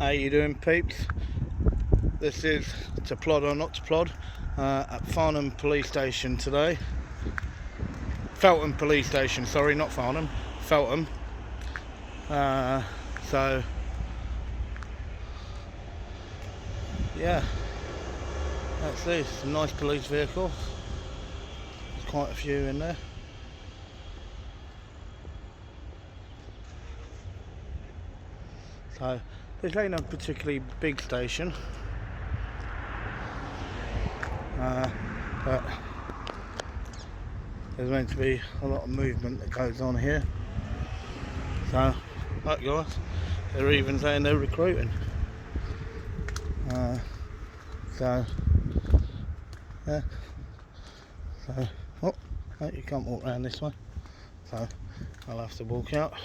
How you doing, peeps? This is to plod or not to plod at Feltham police station today. Feltham police station, sorry, not Farnham, Feltham. So yeah, let's see, some nice police vehicles. There's quite a few in there. So this ain't a particularly big station, but there's meant to be a lot of movement that goes on here. So, right guys, they're even saying they're recruiting. So, yeah. So, oh, no, you can't walk around this way. So, I'll have to walk out.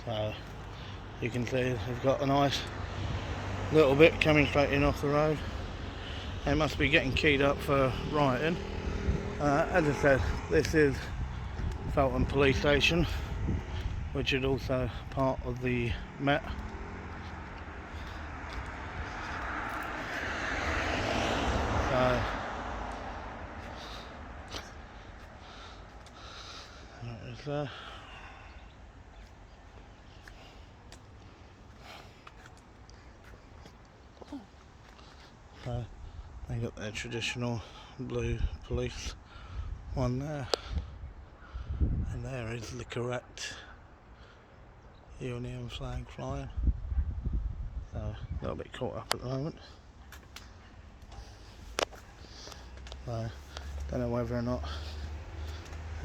So, you can see they've got a nice little bit coming straight in off the road. They must be getting keyed up for rioting. As I said, this is Feltham police station, which is also part of the Met. So, that is there. So they got their traditional blue police one there, and there is the correct Union flag flying. So a little bit caught up at the moment. So don't know whether or not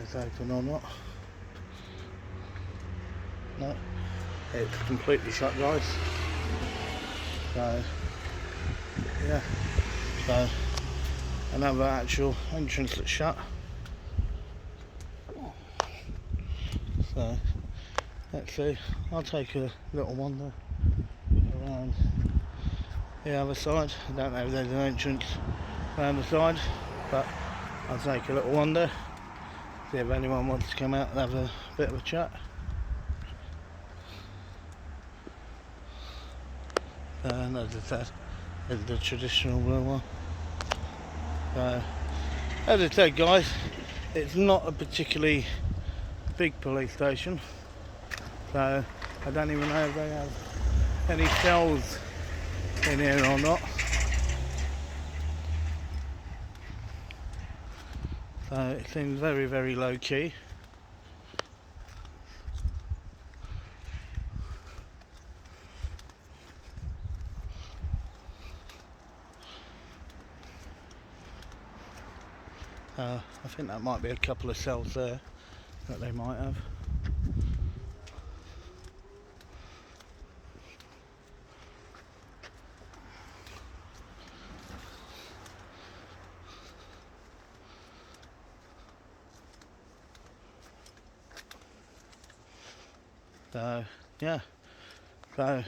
it's open or not. No, it's completely shut, guys. So yeah, so another actual entrance that's shut. So let's see, I'll take a little wander around the other side. I don't know if there's an entrance around the side, but I'll take a little wander, see if anyone wants to come out and have a bit of a chat. And as I said, is the traditional blue one. So, as I said, guys, it's not a particularly big police station, so I don't even know if they have any cells in here or not. So it seems very, very low key. I think that might be a couple of cells there that they might have. So yeah, so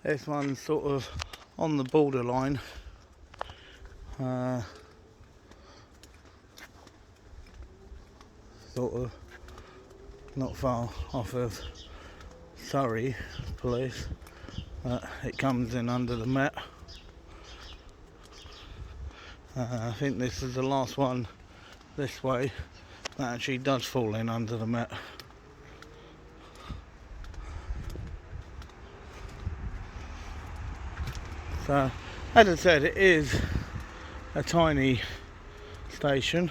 this one's sort of on the borderline. Sort of not far off of Surrey police, it comes in under the Met. I think this is the last one this way that actually does fall in under the Met. So as I said, it is a tiny station.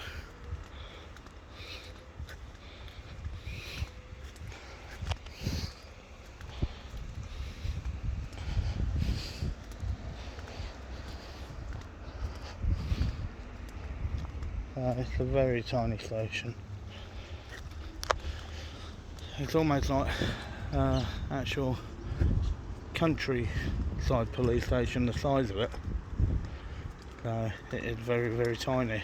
It's a very tiny station. It's almost like actual countryside police station, the size of it. So it is very, very tiny.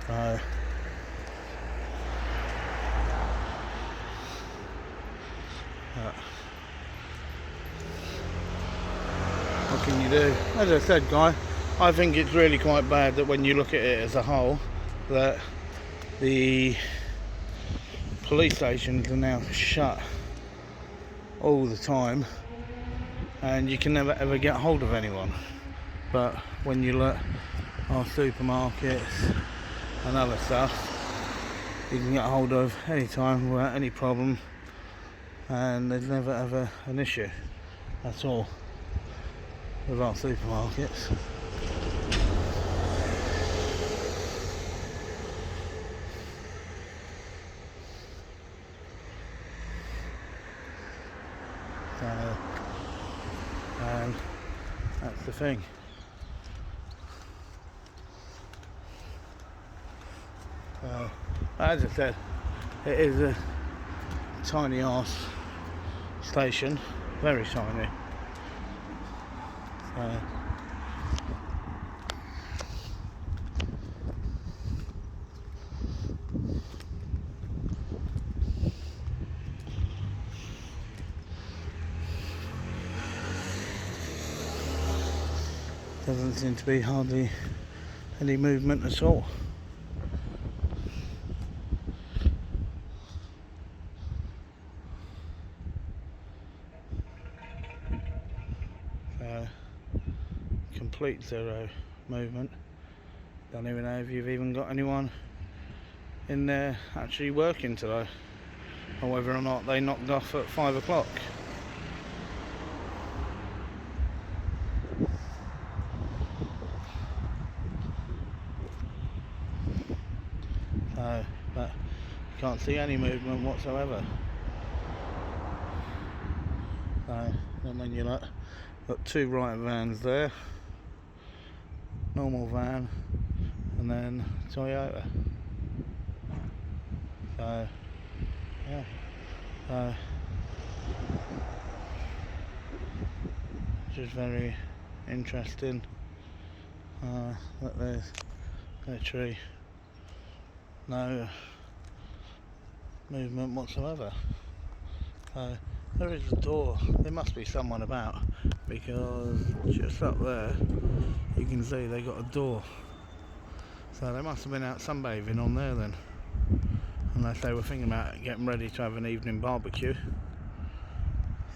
So what can you you do. As I said, Guy, I think it's really quite bad that when you look at it as a whole, that the police stations are now shut all the time and you can never ever get hold of anyone. But when you look at supermarkets and other stuff, you can get hold of any time without any problem, and there's never ever an issue at all with our supermarkets. And that's the thing. As I said, it is a tiny arse station, very tiny. Doesn't seem to be hardly any movement at all. Complete zero movement. Don't even know if you've even got anyone in there actually working today, or whether or not they knocked off at 5 o'clock. But you can't see any movement whatsoever. And when you look, got two right vans there, normal van, and then Toyota. So yeah, which is very interesting. That there's literally no movement whatsoever. So there is a door. There must be someone about, because just up there you can see they got a door. So they must have been out sunbathing on there then, unless they were thinking about getting ready to have an evening barbecue.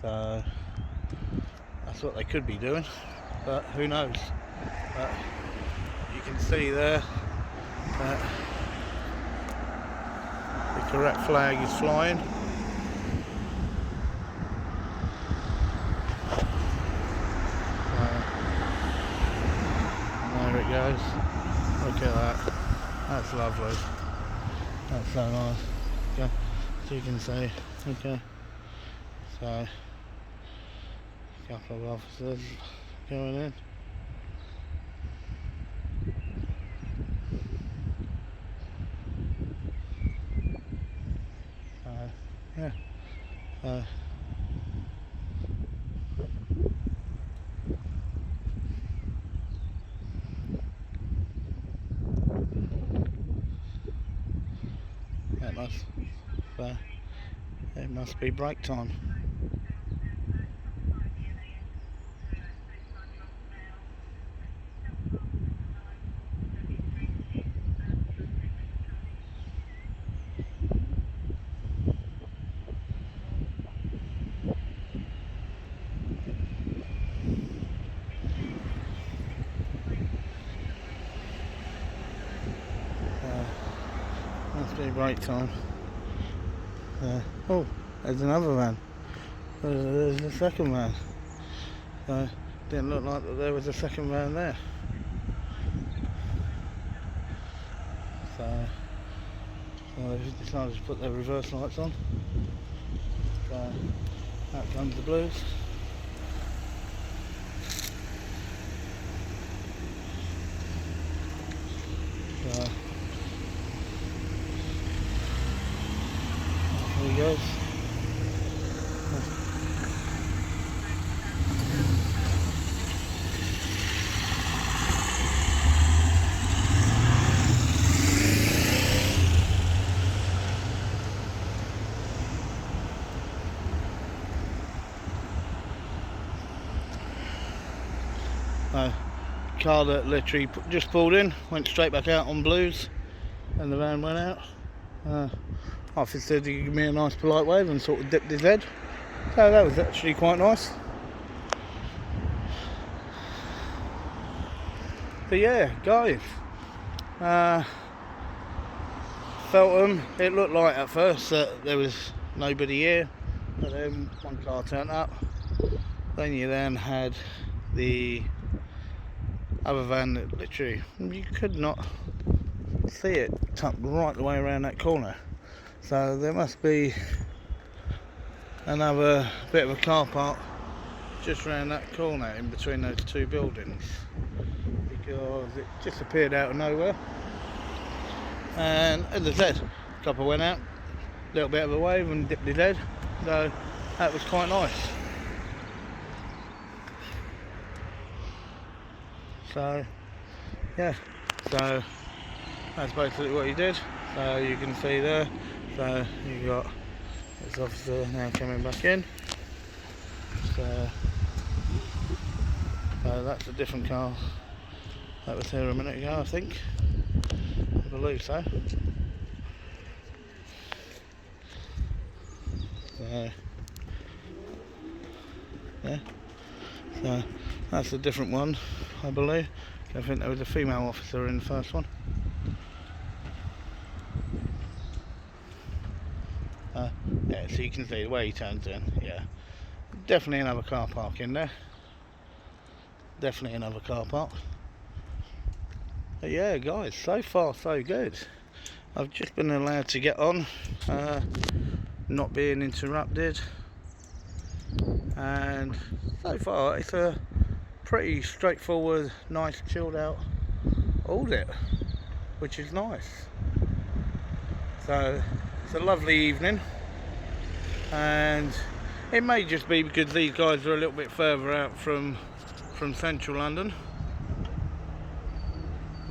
So that's what they could be doing, but who knows. But you can see there that the correct flag is flying. There it goes. Look at that. That's lovely. That's so nice. Okay, so you can see. Okay, so a couple of officers going in. Yeah. It must be break time. Must be break time. Oh, there's another van. There's a second van. Didn't look like that there was a second van there. So they've decided to put their reverse lights on. So out comes the blues. So there he goes. car that literally just pulled in, went straight back out on blues, and the van went out. Officer did give me a nice polite wave and sort of dipped his head, so that was actually quite nice. But yeah, guys, Feltham, it looked like at first that there was nobody here, but then one car turned up. Then you then had the other van that literally, you could not see it tucked right the way around that corner. So there must be another bit of a car park just around that corner in between those two buildings, because it just appeared out of nowhere. And as I said, copper went out, a little bit of a wave and dipped his head, so that was quite nice. So yeah, so that's basically what he did. So you can see there, so you got this officer now coming back in. So that's a different car that was here a minute ago, I think. I believe so. So yeah, so that's a different one, I believe. I think there was a female officer in the first one. Yeah, so you can see the way he turns in. Yeah, definitely another car park in there. Definitely another car park. But yeah, guys, so far so good. I've just been allowed to get on, not being interrupted, and so far it's a pretty straightforward, nice, chilled out audit, which is nice. So it's a lovely evening, and it may just be because these guys are a little bit further out from central London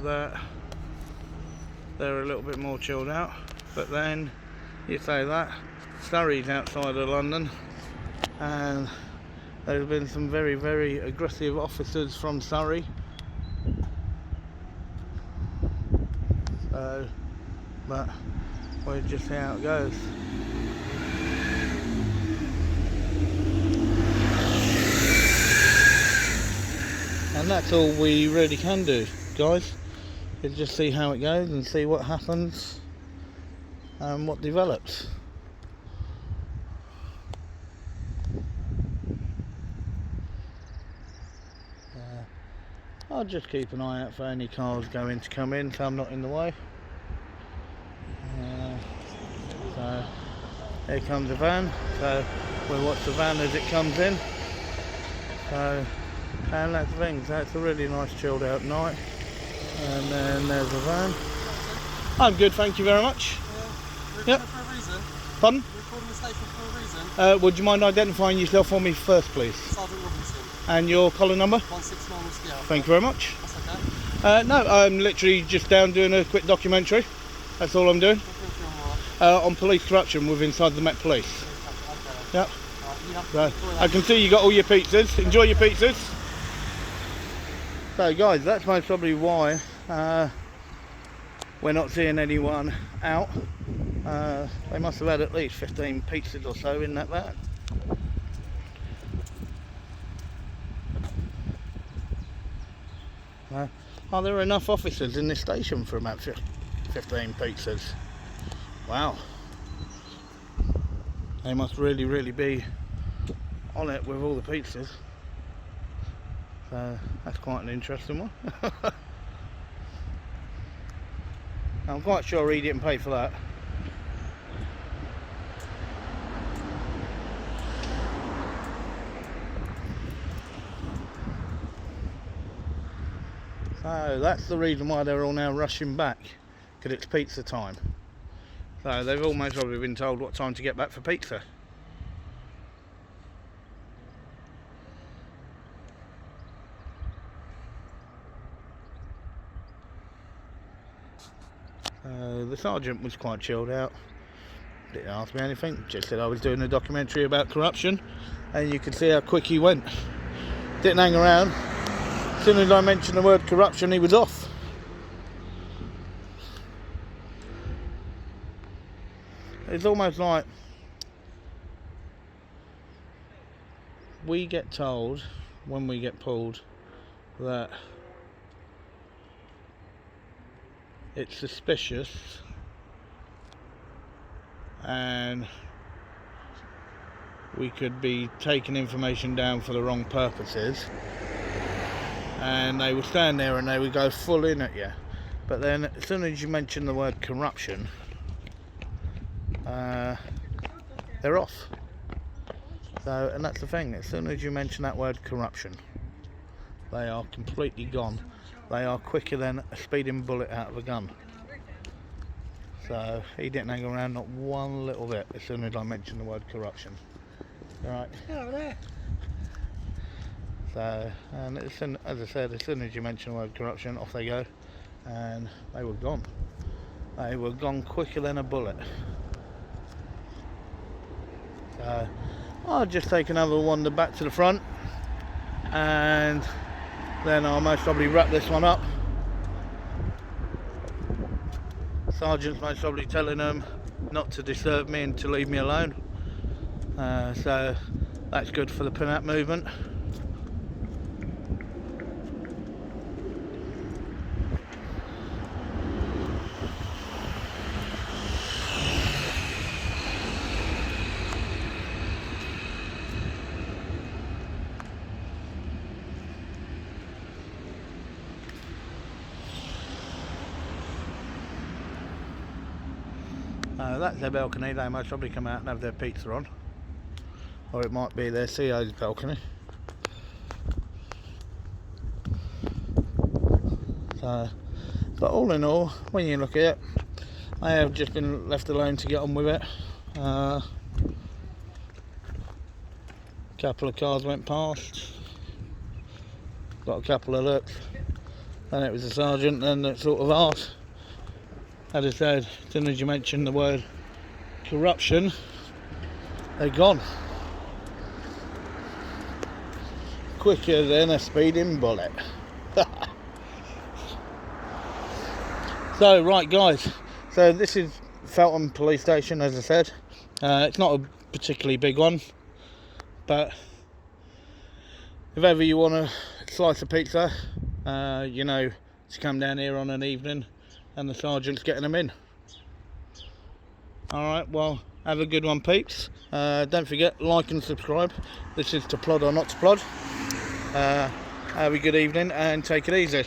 that they're a little bit more chilled out. But then you say that Surrey's outside of London, and there's been some very, very aggressive officers from Surrey. So, but we'll just see how it goes. And that's all we really can do, guys, is just see how it goes and see what happens and what develops. I'll just keep an eye out for any cars going to come in, so I'm not in the way. So here comes the van, so we'll watch the van as it comes in. So, and that's the thing, so it's a really nice chilled out night. And then there's the van. I'm good, thank you very much. Yep. For a reason. Pardon? You're recording the station for a reason. Would you mind identifying yourself for me first, please? Sergeant Robinson. And your collar number? 169 Whiskey Alpha. Thank you very much. That's okay. No, I'm literally just down doing a quick documentary. That's all I'm doing. On police corruption with inside the Met Police. Yep. So, I can see you got all your pizzas. Enjoy your pizzas. So guys, that's most probably why we're not seeing anyone out. They must have had at least 15 pizzas or so in that van. Oh, there are enough officers in this station for about 15 pizzas. Wow. They must really, really be on it with all the pizzas. So that's quite an interesting one. I'm quite sure he didn't pay for that. So that's the reason why they're all now rushing back, because it's pizza time. So they've almost probably been told what time to get back for pizza. The sergeant was quite chilled out, didn't ask me anything, just said I was doing a documentary about corruption, and you could see how quick he went. Didn't hang around, As soon as I mentioned the word corruption, he was off. It's almost like we get told when we get pulled that it's suspicious and we could be taking information down for the wrong purposes, and they will stand there and they will go full in at you. But then as soon as you mention the word corruption, they're off. So, and that's the thing, as soon as you mention that word corruption, they are completely gone. They are quicker than a speeding bullet out of a gun. So he didn't hang around not one little bit as soon as I mentioned the word corruption. Alright. Oh, there. So, and as I said, as soon as you mention the word corruption, off they go, and they were gone. They were gone quicker than a bullet. So I'll just take another wander back to the front, and then I'll most probably wrap this one up. Sergeant's most probably telling them not to disturb me and to leave me alone. So that's good for the pin-out movement. That's their balcony. They most probably come out and have their pizza on, or it might be their CO's balcony. So, but all in all, when you look at it, I have just been left alone to get on with it. A couple of cars went past, got a couple of looks, and it was the sergeant and that sort of asked. As I said, as soon as you mention the word corruption, they're gone. Quicker than a speeding bullet. So, right guys, so this is Feltham Police Station, as I said. It's not a particularly big one, but if ever you want a slice of pizza, you know, to come down here on an evening, and the sergeant's getting them in. Alright, well, have a good one, peeps. Don't forget, like and subscribe. This is To Plod or Not To Plod. Have a good evening and take it easy.